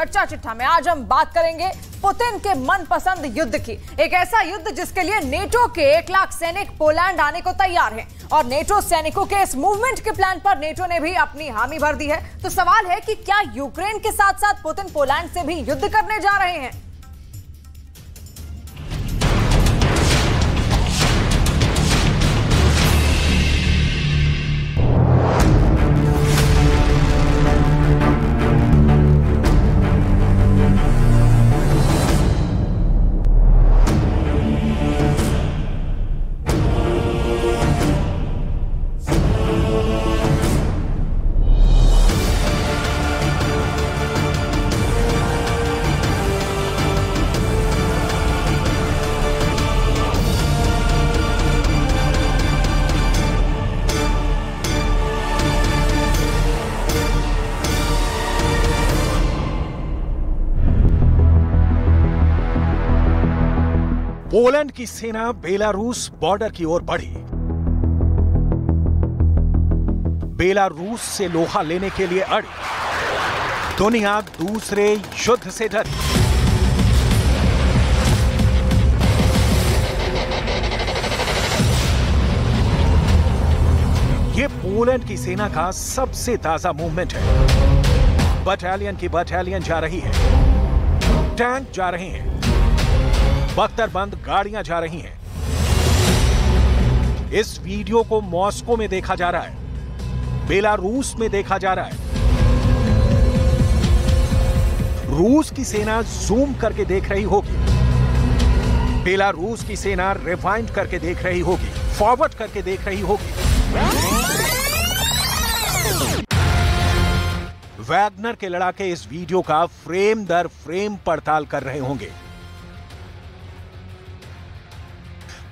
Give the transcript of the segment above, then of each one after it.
चर्चा चिट्ठा में आज हम बात करेंगे पुतिन के मनपसंद युद्ध की। एक ऐसा युद्ध जिसके लिए नेटो के 1 लाख सैनिक पोलैंड आने को तैयार हैं और नेटो सैनिकों के इस मूवमेंट के प्लान पर नेटो ने भी अपनी हामी भर दी है। तो सवाल है कि क्या यूक्रेन के साथ साथ पुतिन पोलैंड से भी युद्ध करने जा रहे हैं? पोलैंड की सेना बेलारूस बॉर्डर की ओर बढ़ी। बेलारूस से लोहा लेने के लिए अड़ी। दुनिया दूसरे युद्ध से डरी। ये पोलैंड की सेना का सबसे ताजा मूवमेंट है। बटालियन की बटालियन जा रही है, टैंक जा रहे हैं, बख्तरबंद गाड़ियां जा रही हैं। इस वीडियो को मॉस्को में देखा जा रहा है, बेलारूस में देखा जा रहा है। रूस की सेना जूम करके देख रही होगी, बेलारूस की सेना रिवाइंड करके देख रही होगी, फॉरवर्ड करके देख रही होगी। वैगनर के लड़ाके इस वीडियो का फ्रेम दर फ्रेम पड़ताल कर रहे होंगे।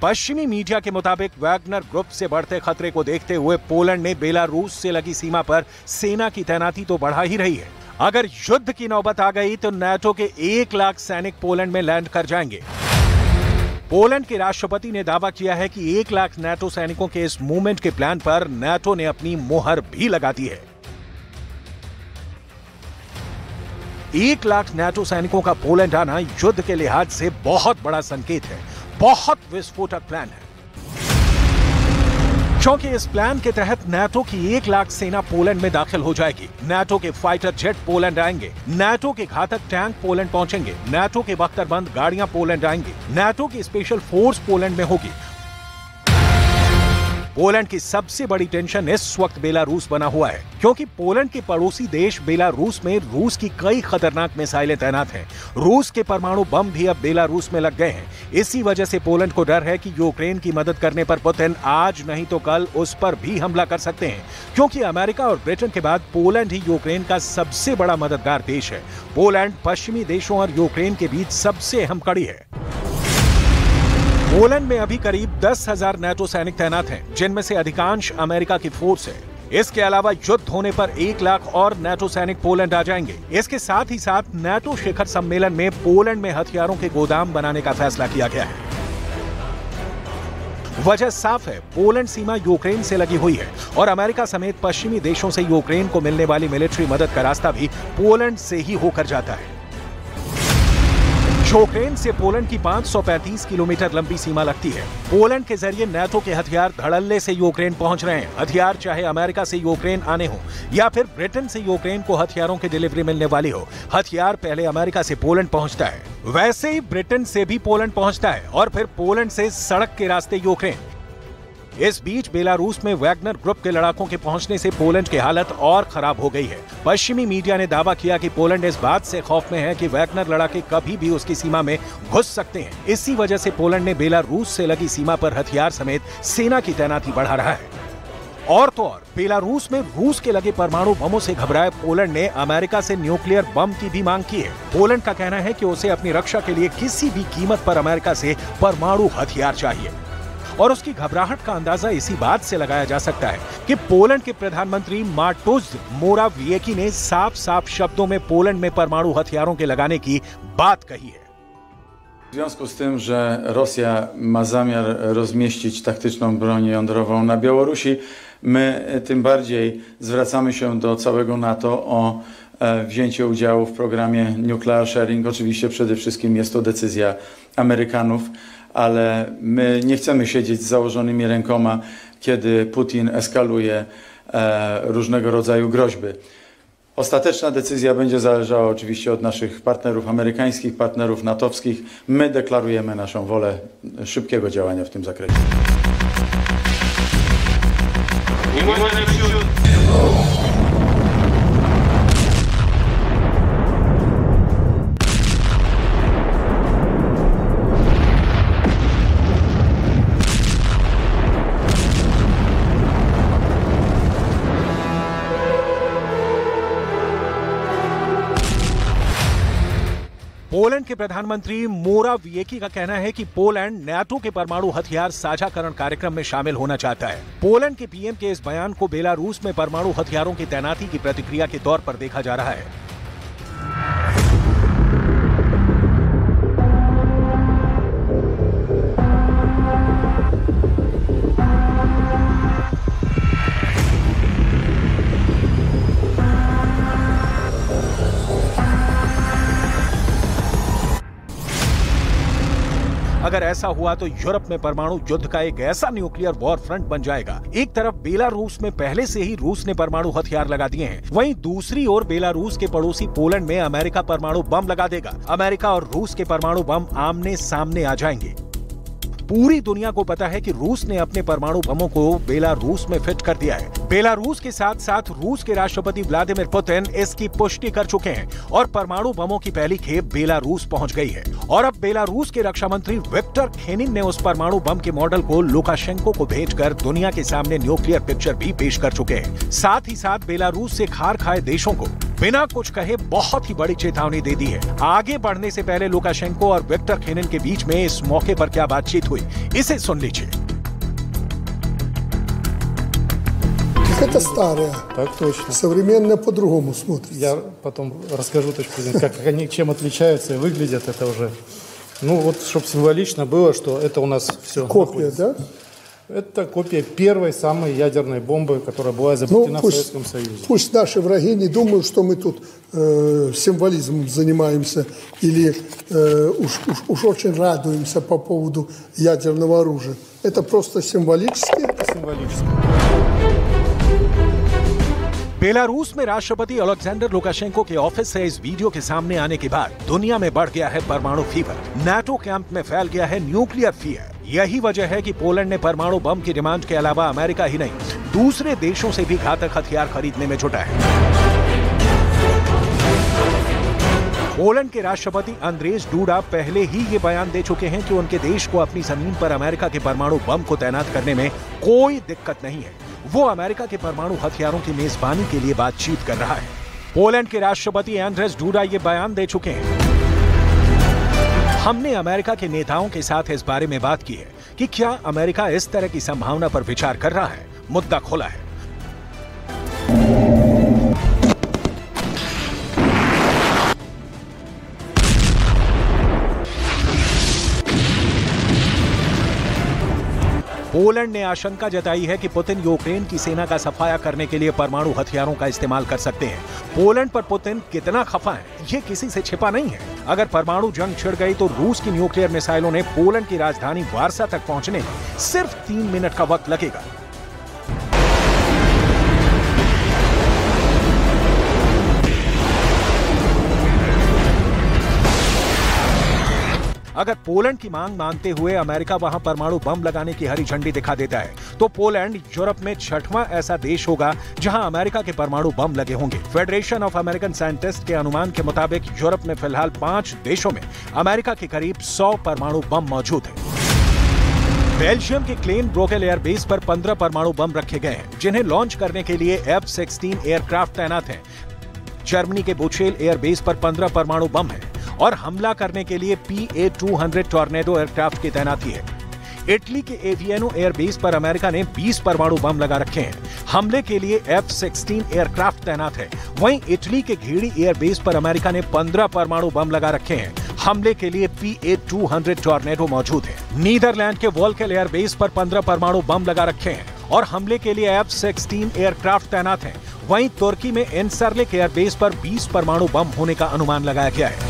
पश्चिमी मीडिया के मुताबिक वैगनर ग्रुप से बढ़ते खतरे को देखते हुए पोलैंड ने बेलारूस से लगी सीमा पर सेना की तैनाती तो बढ़ा ही रही है। अगर युद्ध की नौबत आ गई तो नाटो के 1 लाख सैनिक पोलैंड में लैंड कर जाएंगे। पोलैंड के राष्ट्रपति ने दावा किया है कि 1 लाख नाटो सैनिकों के इस मूवमेंट के प्लान पर नाटो ने अपनी मोहर भी लगा दी है। 1 लाख नाटो सैनिकों का पोलैंड आना युद्ध के लिहाज से बहुत बड़ा संकेत है, बहुत विस्फोटक प्लान है, क्योंकि इस प्लान के तहत नाटो की 1 लाख सेना पोलैंड में दाखिल हो जाएगी। नाटो के फाइटर जेट पोलैंड आएंगे, नाटो के घातक टैंक पोलैंड पहुंचेंगे, नाटो के बख्तरबंद गाड़ियां पोलैंड आएंगी, नाटो की स्पेशल फोर्स पोलैंड में होगी। पोलैंड की सबसे बड़ी टेंशन इस वक्त बेलारूस बना हुआ है, क्योंकि पोलैंड के पड़ोसी देश बेलारूस में रूस की कई खतरनाक मिसाइलें तैनात हैं। रूस के परमाणु बम भी अब बेलारूस में लग गए हैं। इसी वजह से पोलैंड को डर है कि यूक्रेन की मदद करने पर पुतिन आज नहीं तो कल उस पर भी हमला कर सकते हैं, क्योंकि अमेरिका और ब्रिटेन के बाद पोलैंड ही यूक्रेन का सबसे बड़ा मददगार देश है। पोलैंड पश्चिमी देशों और यूक्रेन के बीच सबसे अहम कड़ी है। पोलैंड में अभी करीब 10,000 नाटो सैनिक तैनात हैं, जिनमें से अधिकांश अमेरिका की फोर्स है। इसके अलावा युद्ध होने पर 1 लाख और नाटो सैनिक पोलैंड आ जाएंगे। इसके साथ ही साथ नाटो शिखर सम्मेलन में पोलैंड में हथियारों के गोदाम बनाने का फैसला किया गया है। वजह साफ है, पोलैंड सीमा यूक्रेन से लगी हुई है और अमेरिका समेत पश्चिमी देशों से यूक्रेन को मिलने वाली मिलिट्री मदद का रास्ता भी पोलैंड से ही होकर जाता है। यूक्रेन से पोलैंड की 535 किलोमीटर लंबी सीमा लगती है। पोलैंड के जरिए नाटो के हथियार धड़ल्ले से यूक्रेन पहुंच रहे हैं। हथियार चाहे अमेरिका से यूक्रेन आने हो या फिर ब्रिटेन से यूक्रेन को हथियारों की डिलीवरी मिलने वाली हो, हथियार पहले अमेरिका से पोलैंड पहुंचता है, वैसे ही ब्रिटेन से भी पोलैंड पहुंचता है और फिर पोलैंड से सड़क के रास्ते यूक्रेन। इस बीच बेलारूस में वैगनर ग्रुप के लड़ाकों के पहुंचने से पोलैंड की हालत और खराब हो गई है। पश्चिमी मीडिया ने दावा किया कि पोलैंड इस बात से खौफ में है कि वैगनर लड़ाके कभी भी उसकी सीमा में घुस सकते हैं। इसी वजह से पोलैंड ने बेलारूस से लगी सीमा पर हथियार समेत सेना की तैनाती बढ़ा रहा है। और तो और बेलारूस में रूस के लगे परमाणु बमों से घबराए पोलैंड ने अमेरिका से न्यूक्लियर बम की भी मांग की है। पोलैंड का कहना है कि उसे अपनी रक्षा के लिए किसी भी कीमत पर अमेरिका से परमाणु हथियार चाहिए और उसकी घबराहट का अंदाजा इसी बात से लगाया जा सकता है कि पोलैंड के प्रधानमंत्री मार्टोज मोराविएकी ने साफ-साफ शब्दों में पोलैंड में परमाणु हथियारों के लगाने की बात कही है। W związku z tym, że Rosja ma zamiar rozmieścić taktyczną broń jądrową na Białorusi, my tym bardziej zwracamy się do całego NATO o wzięcie udziału w programie Nuclear Sharing. Oczywiście przede wszystkim jest to decyzja Amerykanów, ale my nie chcemy siedzieć z założonymi rękoma, kiedy Putin eskaluje różnego rodzaju groźby. Ostateczna decyzja będzie zależała oczywiście od naszych partnerów amerykańskich, partnerów natowskich. My deklarujemy naszą wolę szybkiego działania w tym zakresie. Poland के प्रधानमंत्री मोराविएकी का कहना है कि Poland NATO के परमाणु हथियार साझाकरण कार्यक्रम में शामिल होना चाहता है। पोलैंड के पीएम के इस बयान को बेलारूस में परमाणु हथियारों की तैनाती की प्रतिक्रिया के तौर पर देखा जा रहा है। अगर ऐसा हुआ तो यूरोप में परमाणु युद्ध का एक ऐसा न्यूक्लियर वॉर फ्रंट बन जाएगा। एक तरफ बेलारूस में पहले से ही रूस ने परमाणु हथियार लगा दिए हैं, वहीं दूसरी ओर बेलारूस के पड़ोसी पोलैंड में अमेरिका परमाणु बम लगा देगा। अमेरिका और रूस के परमाणु बम आमने सामने आ जाएंगे। पूरी दुनिया को पता है कि रूस ने अपने परमाणु बमों को बेलारूस में फिट कर दिया है। बेलारूस के साथ साथ रूस के राष्ट्रपति व्लादिमीर पुतिन इसकी पुष्टि कर चुके हैं और परमाणु बमों की पहली खेप बेलारूस पहुंच गई है। और अब बेलारूस के रक्षा मंत्री विक्टर खेनिन ने उस परमाणु बम के मॉडल को लुकाशेंको को भेजकर दुनिया के सामने न्यूक्लियर पिक्चर भी पेश कर चुके हैं। साथ ही साथ बेलारूस से खार खाए देशों को बिना कुछ कहे बहुत ही बड़ी चेतावनी दे दी है। आगे बढ़ने से पहले लुकाशेंको और विक्टर खेनिन के बीच में इस मौके पर क्या बातचीत हुई, इसे सुन लीजिए। Это старое. Так точно. Современное по-другому смотрится. Я потом расскажу точку зрения, как они чем отличаются и выглядят. Это уже, ну вот, чтобы символично было, что это у нас все. Копия, да? Это копия первой самой ядерной бомбы, которая была изобретена в Советском Союзе. Пусть наши враги не думают, что мы тут символизмом занимаемся или уж очень радуемся по поводу ядерного оружия. Это просто символически. Это символически. बेलारूस में राष्ट्रपति अलेक्जेंडर लुकाशेंको के ऑफिस से इस वीडियो के सामने आने के बाद दुनिया में बढ़ गया है परमाणु फीवर। नाटो कैंप में फैल गया है न्यूक्लियर फियर। यही वजह है कि पोलैंड ने परमाणु बम की डिमांड के अलावा अमेरिका ही नहीं, दूसरे देशों से भी घातक हथियार खरीदने में जुटा है। पोलैंड के राष्ट्रपति अंद्रेज डूडा पहले ही ये बयान दे चुके हैं कि उनके देश को अपनी जमीन पर अमेरिका के परमाणु बम को तैनात करने में कोई दिक्कत नहीं है। वो अमेरिका के परमाणु हथियारों की मेजबानी के लिए बातचीत कर रहा है। पोलैंड के राष्ट्रपति अंद्रेज डूडा ये बयान दे चुके हैं। हमने अमेरिका के नेताओं के साथ इस बारे में बात की है कि क्या अमेरिका इस तरह की संभावना पर विचार कर रहा है। मुद्दा खोला है। पोलैंड ने आशंका जताई है कि पुतिन यूक्रेन की सेना का सफाया करने के लिए परमाणु हथियारों का इस्तेमाल कर सकते हैं। पोलैंड पर पुतिन कितना खफा है, ये किसी से छिपा नहीं है। अगर परमाणु जंग छिड़ गई तो रूस की न्यूक्लियर मिसाइलों ने पोलैंड की राजधानी वार्सा तक पहुंचने में सिर्फ 3 मिनट का वक्त लगेगा। अगर पोलैंड की मांग मानते हुए अमेरिका वहां परमाणु बम लगाने की हरी झंडी दिखा देता है तो पोलैंड यूरोप में 6वां ऐसा देश होगा जहां अमेरिका के परमाणु बम लगे होंगे। फेडरेशन ऑफ अमेरिकन साइंटिस्ट के अनुमान के मुताबिक यूरोप में फिलहाल 5 देशों में अमेरिका के करीब 100 परमाणु बम मौजूद हैं। बेल्जियम के क्लेन ब्रोकेल एयरबेस पर 15 परमाणु बम रखे गए हैं, जिन्हें लॉन्च करने के लिए F-16 एयरक्राफ्ट तैनात हैं। जर्मनी के बुचेल एयरबेस पर 15 परमाणु बम हैं और हमला करने के लिए PA-200 टॉर्नेडो एयरक्राफ्ट की तैनाती है। इटली के एवियानो एयरबेस पर अमेरिका ने 20 परमाणु बम लगा रखे हैं। हमले के लिए F-16 एयरक्राफ्ट तैनात है। वहीं इटली के घेड़ी एयरबेस पर अमेरिका ने 15 परमाणु बम लगा रखे हैं। हमले के लिए PA-200 टॉर्नेडो मौजूद है। नीदरलैंड के वोल्केल एयरबेस पर 15 परमाणु बम लगा रखे हैं और हमले के लिए F-16 एयरक्राफ्ट तैनात हैं। वहीं तुर्की में एनसरलिक एयरबेस पर 20 परमाणु बम होने का अनुमान लगाया गया है।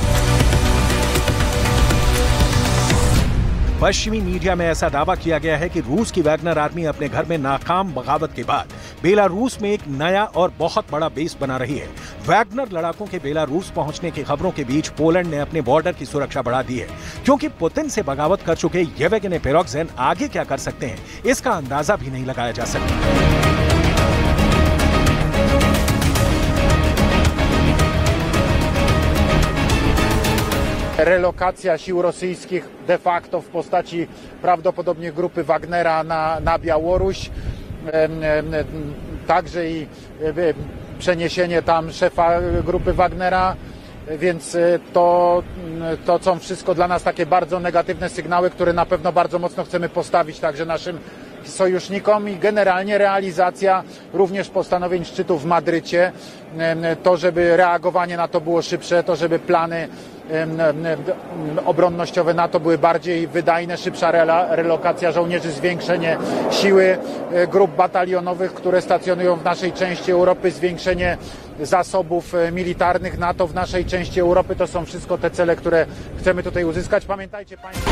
पश्चिमी मीडिया में ऐसा दावा किया गया है कि रूस की वैगनर आर्मी अपने घर में नाकाम बगावत के बाद बेलारूस में एक नया और बहुत बड़ा बेस बना रही है। वैगनर लड़ाकों के बेलारूस पहुंचने की खबरों के बीच पोलैंड ने अपने बॉर्डर की सुरक्षा बढ़ा दी है, क्योंकि पुतिन से बगावत कर चुके येवगेनी पिरोगजिन आगे क्या कर सकते हैं, इसका अंदाजा भी नहीं लगाया जा सकता। Relokacja sił rosyjskich de facto w postaci prawdopodobnie grupy Wagnera na Białoruś, także i przeniesienie tam szefa grupy Wagnera, więc to są wszystko dla nas takie bardzo negatywne sygnały, które na pewno bardzo mocno chcemy postawić także naszym sojusznikom i generalnie realizacja również postanowień szczytu w Madrycie, to żeby reagowanie na to było szybsze, to żeby plany obronnościowe NATO były bardziej wydajne, szybsza relokacja żołnierzy, zwiększenie siły grup batalionowych, które stacjonują w naszej części Europy, zwiększenie zasobów militarnych NATO w naszej części Europy. To są wszystko te cele, które chcemy tutaj uzyskać. Pamiętajcie Państwo...